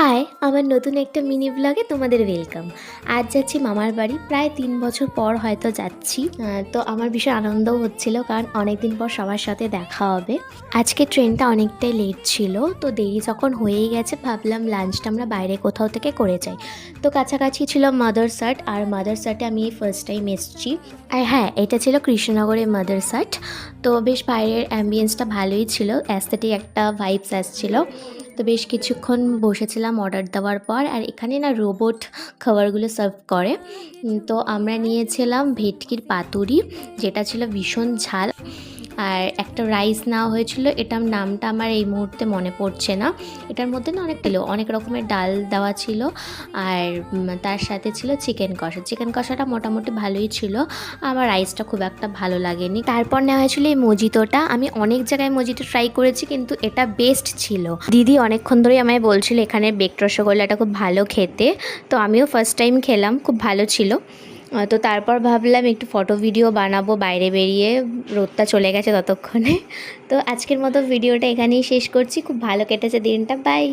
High, আমার নতুন একটা মিনি ব্লগে তোমাদের ওয়েলকাম। আজ যাচ্ছি মামার বাড়ি, প্রায় 3 বছর পর হয়তো যাচ্ছি। তো আমার ভীষণ আনন্দও হচ্ছিল, কারণ অনেক দিন পর সবার সাথে দেখা হবে। আজকে ট্রেনটা অনেকটাই লেট ছিল, তো দেরি যখন হয়েই গেছে ভাবলাম লাঞ্চটা আমরা বাইরে কোথাও থেকে করে যাই। তো কাছাকাছি ছিল মাদারসাট, আর মাদারসাটে আমি ফার্স্ট টাইম এসেছি। আর হ্যাঁ, এটা ছিল কৃষ্ণনগরের মাদারসাট। তো বেশ বাইরের অ্যাম্বিয়েন্সটা ভালোই ছিল, অ্যাস্থেটিক একটা ভাইবস আসছিল। তো বেশ কিছুক্ষণ বসেছিলাম অর্ডার দেওয়ার পর। আর এখানে না রোবট খাবারগুলো সার্ভ করে। তো আমরা নিয়েছিলাম ভেটকির পাতুরি, যেটা ছিল ভীষণ ঝাল। আর একটা রাইস নেওয়া হয়েছিল, এটার নামটা আমার এই মুহূর্তে মনে পড়ছে না। এটার মধ্যে না অনেক রকমের ডাল দেওয়া ছিল। আর তার সাথে ছিল চিকেন কষা। চিকেন কষাটা মোটামুটি ভালোই ছিল, আমার রাইসটা খুব একটা ভালো লাগেনি। তারপর নেওয়া হয়েছিল এই মজিতোটা। আমি অনেক জায়গায় মজিতো ট্রাই করেছি, কিন্তু এটা বেস্ট ছিল। দিদি অনেকক্ষণ ধরেই আমায় বলছিল এখানে বেকড রসগোল্লাটা খুব ভালো খেতে। তো আমিও ফার্স্ট টাইম খেলাম, খুব ভালো ছিল। তো তারপর ভাবলাম একটু ফটো ভিডিও বানাবো বাইরে বেরিয়ে, রোদটা চলে গেছে ততক্ষণে। তো আজকের মতো ভিডিওটা এখানেই শেষ করছি। খুব ভালো কেটেছে দিনটা, বাই।